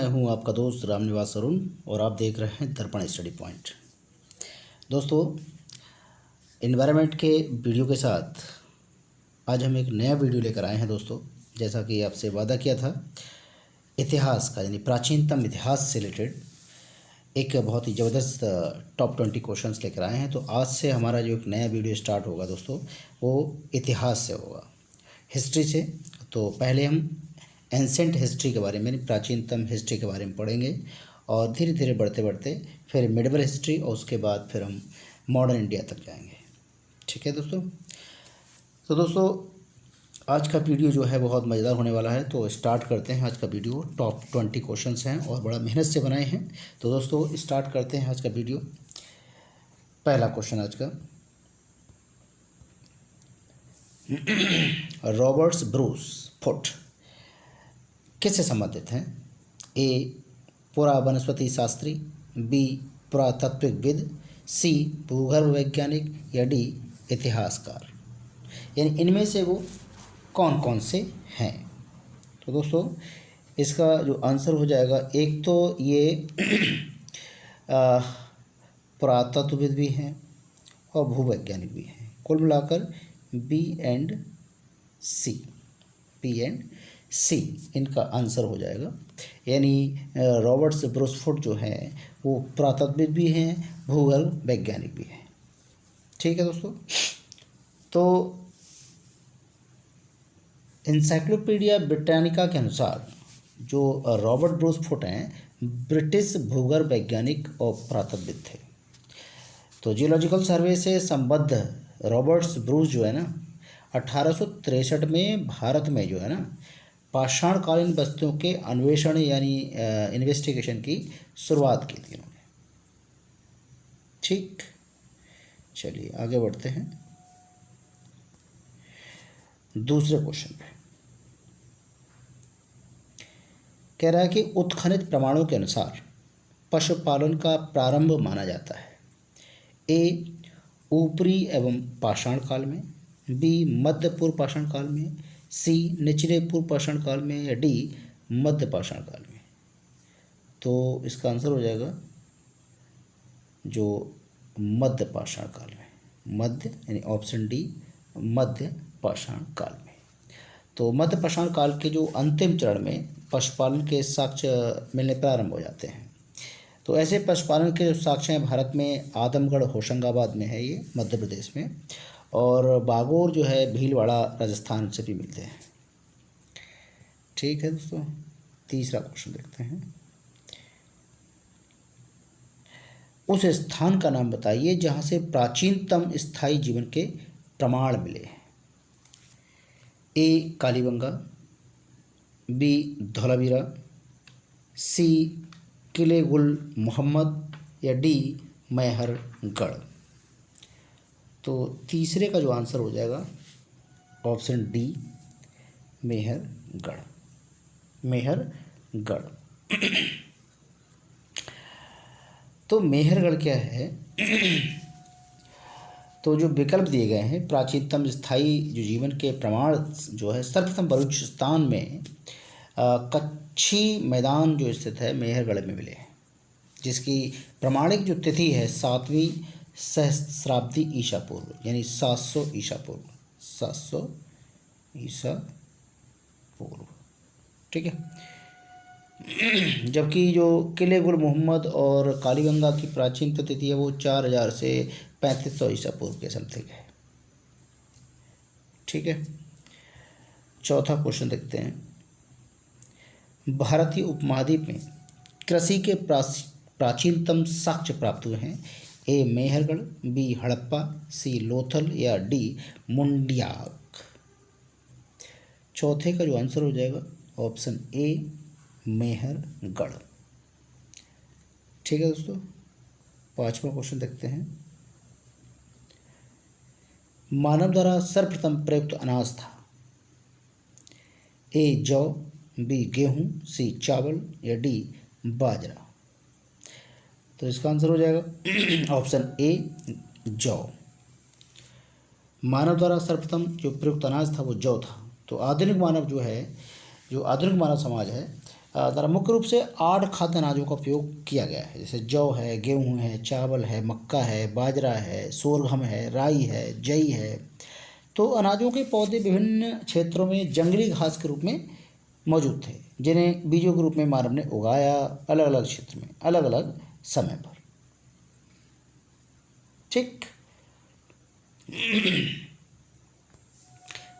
मैं हूं आपका दोस्त रामनिवास अरुण और आप देख रहे हैं दर्पण स्टडी पॉइंट। दोस्तों, इन्वायरमेंट के वीडियो के साथ आज हम एक नया वीडियो लेकर आए हैं। दोस्तों, जैसा कि आपसे वादा किया था, इतिहास का यानी प्राचीनतम इतिहास से रिलेटेड एक बहुत ही ज़बरदस्त टॉप 20 क्वेश्चंस लेकर आए हैं। तो आज से हमारा जो एक नया वीडियो स्टार्ट होगा दोस्तों, वो इतिहास से होगा, हिस्ट्री से। तो पहले हम एंसेंट हिस्ट्री के बारे में, प्राचीनतम हिस्ट्री के बारे में पढ़ेंगे और धीरे धीरे बढ़ते बढ़ते फिर मिडिवल हिस्ट्री और उसके बाद फिर हम मॉडर्न इंडिया तक जाएंगे। ठीक है दोस्तों। तो दोस्तों, आज का वीडियो जो है बहुत मज़ेदार होने वाला है। तो स्टार्ट करते हैं आज का वीडियो। टॉप 20 क्वेश्चंस हैं और बड़ा मेहनत से बनाए हैं। तो दोस्तों, स्टार्ट करते हैं आज का वीडियो। पहला क्वेश्चन आज का, रॉबर्ट्स ब्रूस फुट किससे संबंधित हैं? ए, पुरा वनस्पति शास्त्री, बी, पुरातत्वविद, सी, भूगर्भ वैज्ञानिक या डी, इतिहासकार। यानी इनमें से वो कौन कौन से हैं? तो दोस्तों, इसका जो आंसर हो जाएगा, एक तो ये पुरातत्वविद भी हैं और भूवैज्ञानिक भी हैं। कुल मिलाकर बी एंड सी इनका आंसर हो जाएगा। यानी रॉबर्ट्स ब्रूस फुट जो है वो पुरातत्वविद भी हैं, भूगर्भ वैज्ञानिक भी हैं। ठीक है दोस्तों। तो इंसाइक्लोपीडिया ब्रिटानिका के अनुसार जो रॉबर्ट ब्रूस फुट हैं, ब्रिटिश भूगर्भ वैज्ञानिक और पुरातत्वविद थे। तो जियोलॉजिकल सर्वे से संबद्ध रॉबर्ट्स ब्रूस जो है ना, 1863 में भारत में जो है ना, पाषाणकालीन वस्तुओं के अन्वेषण यानी इन्वेस्टिगेशन की शुरुआत की थी उन्होंने। ठीक, चलिए आगे बढ़ते हैं दूसरे क्वेश्चन पे। कह रहा है कि उत्खनित प्रमाणों के अनुसार पशुपालन का प्रारंभ माना जाता है। ए, ऊपरी एवं पाषाण काल में, बी, मध्य पूर्व पाषाण काल में, सी, निचले पूर्व पाषाण काल में या डी, मध्य पाषाण काल में। तो इसका आंसर हो जाएगा जो मध्य पाषाण काल में, मध्य यानी ऑप्शन डी, मध्य पाषाण काल में। तो मध्य पाषाण काल के जो अंतिम चरण में पशुपालन के साक्ष्य मिलने प्रारंभ हो जाते हैं। तो ऐसे पशुपालन के जो साक्ष्य हैं भारत में, आदमगढ़ होशंगाबाद में है, ये मध्य प्रदेश में, और बागोर जो है भीलवाड़ा राजस्थान से भी मिलते हैं। ठीक है दोस्तों, तीसरा क्वेश्चन देखते हैं। उस स्थान का नाम बताइए जहाँ से प्राचीनतम स्थायी जीवन के प्रमाण मिले। ए, कालीबंगा, बी, धौलावीरा, सी, किले गुल मोहम्मद या डी, मैहरगढ़। तो तीसरे का जो आंसर हो जाएगा ऑप्शन डी, मैहरगढ़। तो मैहरगढ़ क्या है? तो जो विकल्प दिए गए हैं, प्राचीनतम स्थायी जो जीवन के प्रमाण जो है सर्वप्रथम बलूचिस्तान में कच्छी मैदान जो स्थित है मैहरगढ़ में मिले हैं, जिसकी प्रमाणिक जो तिथि है 7वीं सहस्राब्दी ईसा पूर्व, यानी 700 ईसा पूर्व, 700 ईसा पूर्व। ठीक है। जबकि जो किले गुल मोहम्मद और कालीगंगा की प्राचीन तिथि है वो 4000 से 3500 ईसा पूर्व के समथिंग है। ठीक है। चौथा क्वेश्चन देखते हैं। भारतीय उपमहाद्वीप में कृषि के प्राचीनतम साक्ष्य प्राप्त हुए हैं। ए, मैहरगढ़, बी, हड़प्पा, सी, लोथल या डी, मुंडियाक। चौथे का जो आंसर हो जाएगा ऑप्शन ए, मैहरगढ़। ठीक है दोस्तों। पांचवा क्वेश्चन देखते हैं। मानव द्वारा सर्वप्रथम प्रयुक्त अनाज था। ए, जौ, बी, गेहूं, सी, चावल या डी, बाजरा। तो इसका आंसर हो जाएगा ऑप्शन ए, जौ। मानव द्वारा सर्वप्रथम जो प्रयुक्त अनाज था वो जौ था। तो आधुनिक मानव जो है, जो आधुनिक मानव समाज है, द्वारा मुख्य रूप से 8 खाद्य अनाजों का उपयोग किया गया है, जैसे जौ है, गेहूँ है, चावल है, मक्का है, बाजरा है, सोरघम है, राई है, जई है। तो अनाजों के पौधे विभिन्न क्षेत्रों में जंगली घास के रूप में मौजूद थे, जिन्हें बीजों के रूप में मानव ने उगाया अलग अलग क्षेत्र में अलग अलग समय पर। ठीक।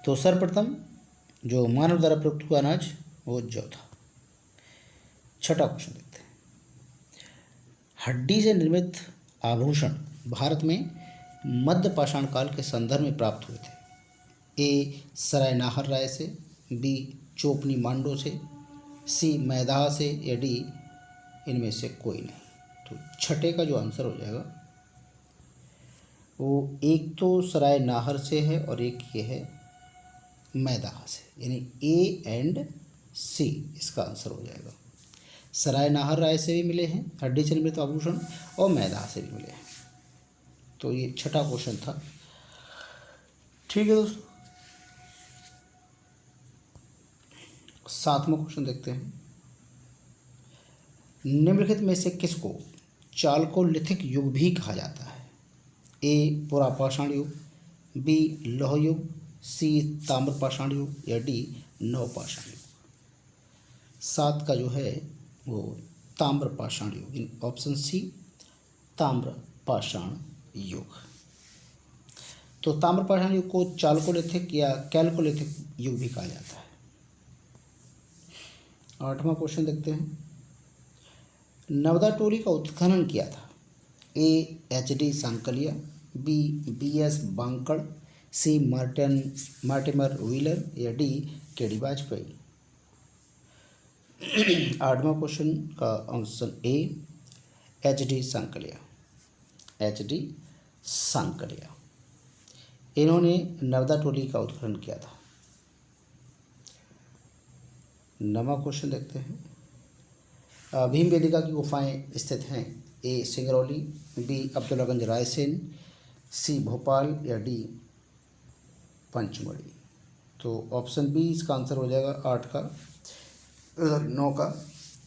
तो सर्वप्रथम जो मानव द्वारा प्रयुक्त हुआ अनाज वो जौ था। छठा क्वेश्चन देखते हैं। हड्डी से निर्मित आभूषण भारत में मध्य पाषाण काल के संदर्भ में प्राप्त हुए थे। ए सराय नाहर राय से, बी चोपनी मांडो से, सी मैदाह से, या डी इनमें से कोई नहीं। तो छठे का जो आंसर हो जाएगा वो एक तो सराय नाहर से है और एक ये है मैदाह से, यानी ए एंड सी इसका आंसर हो जाएगा। सराय नाहर राय से भी मिले हैं हड्डी से निर्मित आभूषण और मैदाह से भी मिले हैं। तो ये छठा क्वेश्चन था। ठीक है दोस्तों, सातवां क्वेश्चन देखते हैं। निम्नलिखित में से किसको चालकोलिथिक युग भी कहा जाता है? ए पुरापाषाण युग, बी लौह युग, सी ताम्रपाषाण युग, या डी नवपाषाण युग। 7 का जो है वो ताम्रपाषाण युग, ऑप्शन सी ताम्रपाषाण युग। तो ताम्रपाषाण युग को चालकोलिथिक या कैल्कोलिथिक युग भी कहा जाता है। 8वां क्वेश्चन देखते हैं। नर्मदा टोली का उत्खनन किया था? A H D. Sankalia, B B S. Bankar, C Mortimer Wheeler, या डी के.डी. वाजपेयी। 8वां क्वेश्चन का option A H D. Sankalia. H D. Sankalia इन्होंने नर्मदा टोली का उत्खनन किया था। 9वां क्वेश्चन देखते हैं। भीमबेटका की गुफाएं स्थित हैं? ए सिंगरौली, बी अब्दुल्लागंज रायसेन, सी भोपाल, या डी पंचमढ़ी। तो ऑप्शन बी इसका आंसर हो जाएगा 8 का 9 का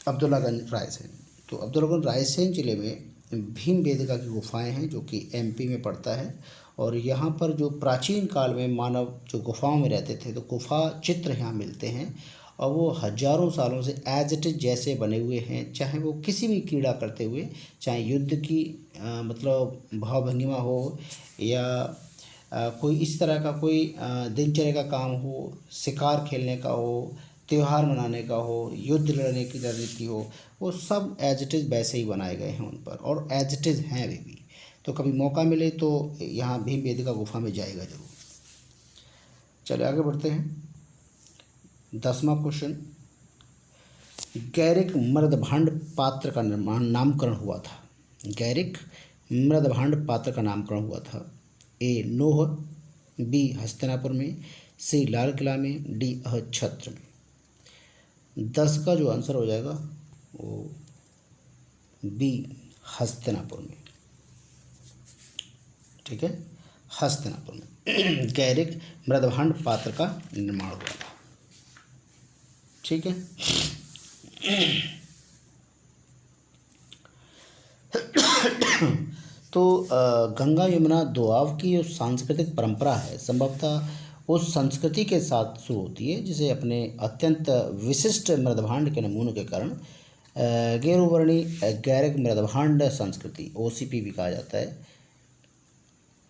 अब्दुल्लागंज रायसेन। तो अब्दुल्लागंज रायसेन ज़िले में भीमबेटका की गुफाएं हैं जो कि एमपी में पड़ता है। और यहाँ पर जो प्राचीन काल में मानव जो गुफाओं में रहते थे तो गुफा चित्र यहाँ मिलते हैं और वो हजारों सालों से एज इट इज जैसे बने हुए हैं, चाहे वो किसी भी क्रीड़ा करते हुए, चाहे युद्ध की मतलब भाव भंगिमा हो या कोई इस तरह का कोई दिनचर्या का काम हो, शिकार खेलने का हो, त्यौहार मनाने का हो, युद्ध लड़ने की रणनीति हो, वो सब एज इट इज़ वैसे ही बनाए गए हैं उन पर और एज इट इज़ हैं अभी भी। तो कभी मौका मिले तो यहाँ भीमबेटका गुफा में जाएगा जरूर। चलिए आगे बढ़ते हैं। 10वां क्वेश्चन। गैरिक मृदभांड पात्र का नामकरण हुआ था? गैरिक मृदभांड पात्र का नामकरण हुआ था? ए नोह, बी हस्तिनापुर में, सी लाल किला में, डी अहच्छत्र में। 10 का जो आंसर हो जाएगा वो बी हस्तिनापुर में। ठीक है, हस्तिनापुर में गैरिक मृदभांड पात्र का निर्माण हुआ था। ठीक है। तो गंगा यमुना दोआब की जो सांस्कृतिक परंपरा है संभवतः उस संस्कृति के साथ शुरू होती है जिसे अपने अत्यंत विशिष्ट मृदभांड के नमूनों के कारण गेरुवर्णी गैरिक मृदभांड संस्कृति OCP भी कहा जाता है।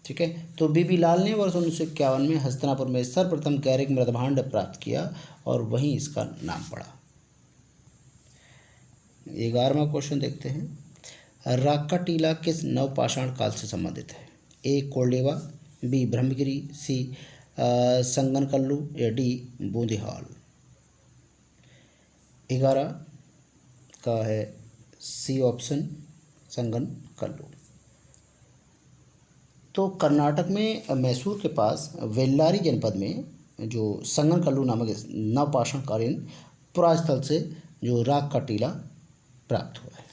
ठीक है। तो बीबी लाल ने वर्ष 1951 में हस्तिनापुर में सर्वप्रथम गैरिक मृदभांड प्राप्त किया और वहीं इसका नाम पड़ा। 11वां क्वेश्चन देखते हैं। राक्का टीला किस नवपाषाण काल से संबंधित है? ए कोल्डेवा, बी ब्रह्मगिरी, सी संगनकल्लू, या डी बूंदीहाल। 11 का है सी ऑप्शन संगनकल्लू। तो कर्नाटक में मैसूर के पास वेल्लारी जनपद में जो संगनकल्लू नामक नवपाषाणकालीन पुरास्थल से जो राग का टीला प्राप्त हुआ है।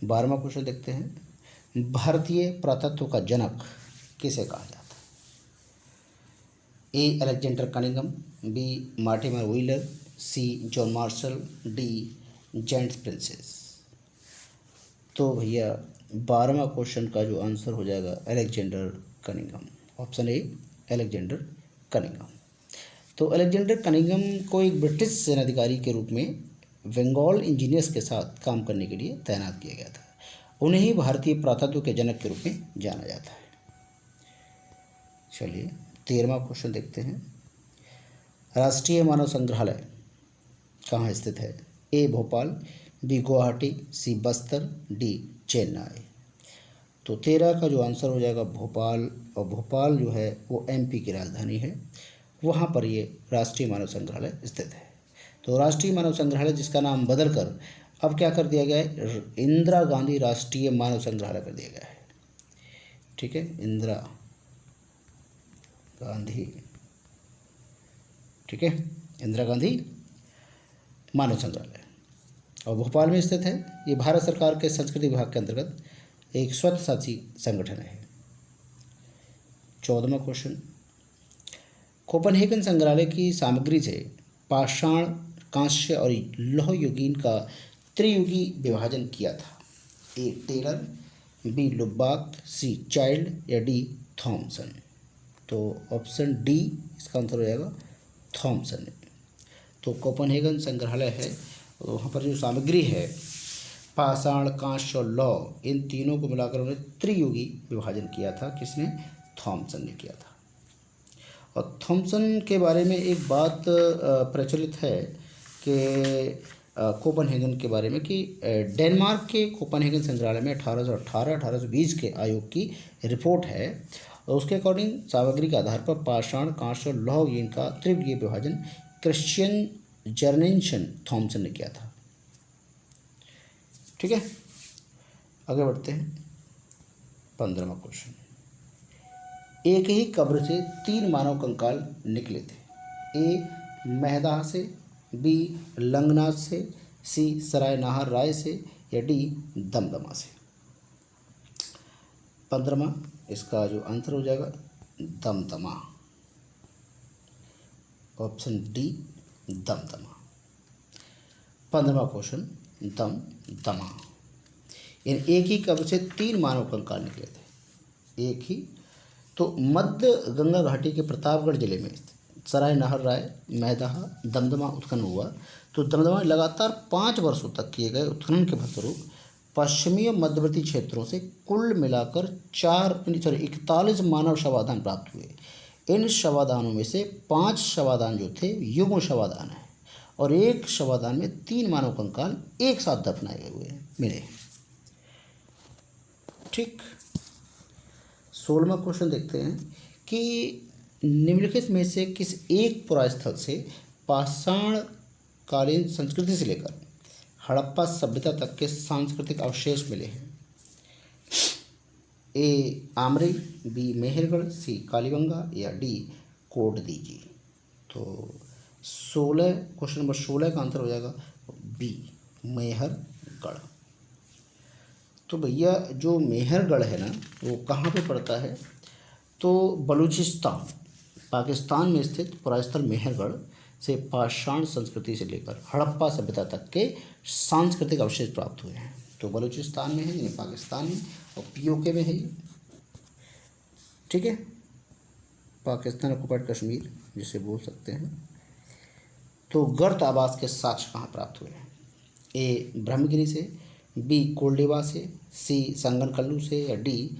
12वां क्वेश्चन देखते हैं। भारतीय पुरातत्व का जनक किसे कहा जाता है? A Alexander Cunningham, B Mortimer Wheeler, C John Marshall, D James Prinsep. तो भैया 12वां क्वेश्चन का जो आंसर हो जाएगा Alexander Cunningham, option A Alexander Cunningham. तो अलेक्जेंडर कनिंघम को एक ब्रिटिश सेनाधिकारी के रूप में बंगाल इंजीनियर्स के साथ काम करने के लिए तैनात किया गया था। उन्हें ही भारतीय पुरातत्व के जनक के रूप में जाना जाता है। चलिए 13वां क्वेश्चन देखते हैं। राष्ट्रीय मानव संग्रहालय कहाँ स्थित है? ए भोपाल, बी गुवाहाटी, सी बस्तर, डी चेन्नई। तो 13 का जो आंसर हो जाएगा भोपाल, और भोपाल जो है वो एमपी की राजधानी है, वहाँ पर ये राष्ट्रीय मानव संग्रहालय स्थित है। तो राष्ट्रीय मानव संग्रहालय जिसका नाम बदल कर अब क्या कर दिया गया है, इंदिरा गांधी राष्ट्रीय मानव संग्रहालय कर दिया गया है। ठीक है, इंदिरा गांधी, ठीक है, इंदिरा गांधी मानव संग्रहालय, और भोपाल में स्थित है। ये भारत सरकार के संस्कृति विभाग के अंतर्गत एक स्वतःशासी संगठन है। 14वां क्वेश्चन, कोपनहेगन संग्रहालय की सामग्री से पाषाण, कांस्य और लौह युगीन का त्रियुगी विभाजन किया था। ए टेलर, बी लुब्बाक, सी चाइल्ड या डी थॉमसन। तो ऑप्शन डी इसका आंसर हो जाएगा थॉमसन। तो कोपनहेगन संग्रहालय है, वहाँ पर जो सामग्री है पाषाण, कांस्य और लौह, इन तीनों को मिलाकर उन्होंने त्रियुगी विभाजन किया था। किसने? थॉमसन ने किया था। और थॉमसन के बारे में एक बात प्रचलित है कि कोपनहेगन के बारे में कि डेनमार्क के कोपनहेगन संग्रहालय में 1818-1820 के आयोग की रिपोर्ट है, और उसके अकॉर्डिंग सामग्री के आधार पर पाषाण, कांस्य और लौह युगीन का त्रियुगीय विभाजन क्रिश्चियन जर्नेशन थॉमसन ने किया था। ठीक है, आगे बढ़ते हैं। 15वां क्वेश्चन, एक ही कब्र से 3 मानव कंकाल निकले थे। ए महदाह से, बी लंगनाथ से, सी सराय नाहर राय से या डी दमदमा से। 15वां इसका जो आंसर हो जाएगा दमदमा, ऑप्शन डी दमदमा। 15वां क्वेश्चन दमदमा, यानी एक ही कब्र से 3 मानव कंकाल निकले थे। एक ही, तो मध्य गंगा घाटी के प्रतापगढ़ जिले में सराय नाहर राय, महदाह, दमदमा उत्खनन हुआ। तो दमदमा में लगातार 5 वर्षों तक किए गए उत्खनन के फलस्वरूप पश्चिमी और मध्यवर्ती क्षेत्रों से कुल मिलाकर 41 मानव शवाधान प्राप्त हुए। इन शवाधानों में से 5 शवाधान जो थे युग्म शवाधान है, और एक शवाधान में 3 मानव कंकाल एक साथ दफनाए हुए मिले। ठीक, 16वां क्वेश्चन देखते हैं कि निम्नलिखित में से किस एक पुरास्थल से पाषाण कालीन संस्कृति से लेकर हड़प्पा सभ्यता तक के सांस्कृतिक अवशेष मिले हैं। ए आमरी, बी मेहरगढ़, सी कालीबंगा या डी कोटदीजी। तो 16 क्वेश्चन नंबर 16 का आंसर हो जाएगा बी मेहरगढ़। तो भैया जो मेहरगढ़ है ना वो कहाँ पे पड़ता है? तो बलूचिस्तान, पाकिस्तान में स्थित पुरास्थल मेहरगढ़ से पाषाण संस्कृति से लेकर हड़प्पा सभ्यता तक के सांस्कृतिक अवशेष प्राप्त हुए हैं। तो बलूचिस्तान में है, यानी पाकिस्तान में, और पीओके में है ये। ठीक है, पाकिस्तान ऑक्युपाइड कश्मीर जिसे बोल सकते हैं। तो गर्त आवास के साक्ष्य कहाँ प्राप्त हुए हैं? ए ब्रह्मगिरी से, बी कोल्डिवा से, सी संगनकल्लू से या डी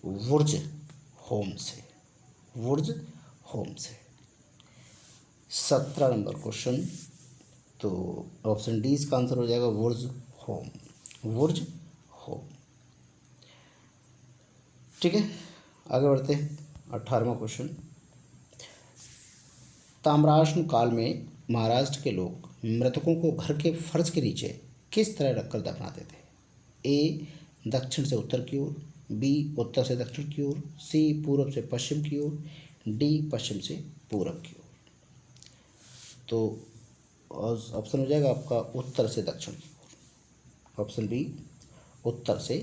वुर्ज होम से। वुर्ज होम से। 17 नंबर क्वेश्चन, तो ऑप्शन डी इसका आंसर हो जाएगा वुर्ज होम, वुर्ज होम। ठीक है, आगे बढ़ते हैं। 18वां क्वेश्चन, ताम्राश्न काल में महाराष्ट्र के लोग मृतकों को घर के फर्श के नीचे किस तरह रखकर दफनाते थे? ए दक्षिण से उत्तर की ओर, बी उत्तर से दक्षिण की ओर, सी पूर्व से पश्चिम की ओर, डी पश्चिम से पूरब की ओर। तो ऑप्शन हो जाएगा आपका उत्तर से दक्षिण की ओर, ऑप्शन बी उत्तर से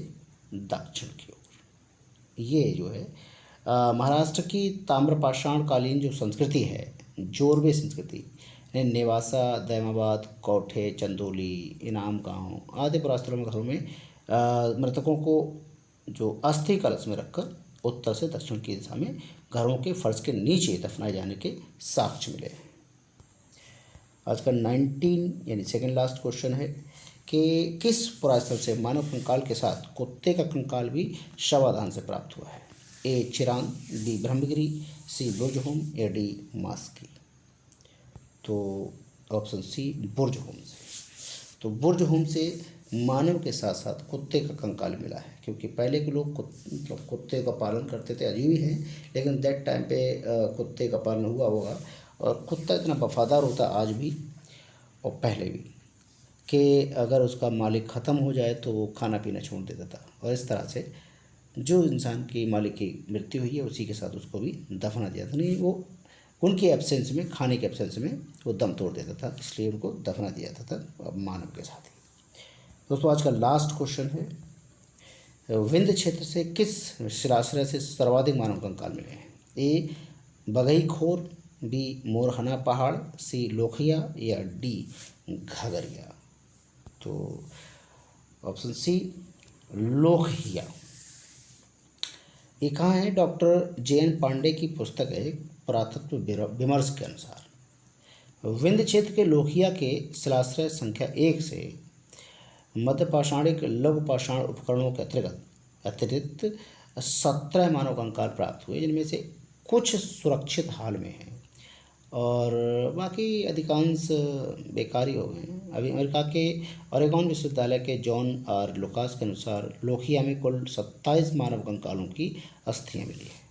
दक्षिण की ओर। ये जो है महाराष्ट्र की ताम्रपाषाण कालीन जो संस्कृति है, जोरवे संस्कृति, नेवासा, दैमाबाद, कोठे, चंदौली, इनाम गांव आदि पुरास्थलों में घरों में मृतकों को जो अस्थि कलश में रखकर उत्तर से दक्षिण की दिशा में घरों के फर्श के नीचे दफनाए जाने के साक्ष्य मिले हैं। आज का 19 यानी सेकंड लास्ट क्वेश्चन है कि किस पुरास्थल से मानव कंकाल के साथ कुत्ते का कंकाल भी शवाधान से प्राप्त हुआ है? ए चिरांग, बी ब्रह्मगिरी, सी बुर्जहोम या डी मास्की। तो ऑप्शन सी बुर्जहोम से। तो बुर्जहोम से मानव के साथ साथ कुत्ते का कंकाल मिला है, क्योंकि पहले के लोग मतलब कुत्ते का पालन करते थे, अजीब ही हैं, लेकिन दैट टाइम पे कुत्ते का पालन हुआ होगा। और कुत्ता इतना वफादार होता आज भी और पहले भी कि अगर उसका मालिक ख़त्म हो जाए तो वो खाना पीना छोड़ देता था, और इस तरह से जो इंसान की मालिक की मृत्यु हुई है उसी के साथ उसको भी दफना दिया था। नहीं, वो उनके एब्सेंस में, खाने के एब्सेंस में वो दम तोड़ देता था, इसलिए उनको दफना दिया था मानव के साथ ही। दोस्तों आज का लास्ट क्वेश्चन है, विंध्य क्षेत्र से किस शिलाश्रय से सर्वाधिक मानव कंकाल मिले हैं? ए बघईखोर, बी मोरहना पहाड़, सी लोखिया या डी घगरिया। तो ऑप्शन सी लोखिया। ये कहाँ है? डॉक्टर JN पांडे की पुस्तक है पुरातत्व विमर्श के अनुसार विंध्य क्षेत्र के लोखिया के शिलाश्रय संख्या 1 से मध्यपाषाणिक लघु पाषाण उपकरणों के अतिरिक्त 17 मानव कंकाल प्राप्त हुए, जिनमें से कुछ सुरक्षित हाल में हैं और बाकी अधिकांश बेकारी हो गए हैं। अभी अमेरिका के ओरेगॉन विश्वविद्यालय के जॉन R. लुकास के अनुसार लोखिया में कुल 27 मानव कंकालों की अस्थियां मिली हैं।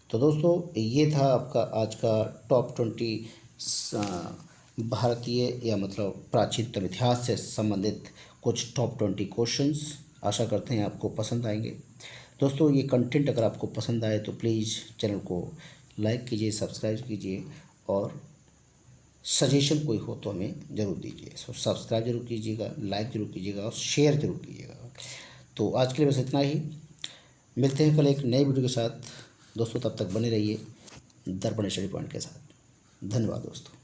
तो दोस्तों ये था आपका आज का टॉप 20 भारतीय या मतलब प्राचीनतम इतिहास से संबंधित कुछ टॉप 20 क्वेश्चंस। आशा करते हैं आपको पसंद आएंगे। दोस्तों ये कंटेंट अगर आपको पसंद आए तो प्लीज़ चैनल को लाइक कीजिए, सब्सक्राइब कीजिए और सजेशन कोई हो तो हमें ज़रूर दीजिए। सो सब्सक्राइब जरूर कीजिएगा, लाइक ज़रूर कीजिएगा और शेयर ज़रूर कीजिएगा। तो आज के लिए बस इतना ही। मिलते हैं कल एक नए वीडियो के साथ। दोस्तों तब तक बने रहिए दर्पण स्टडी पॉइंट के साथ। धन्यवाद दोस्तों।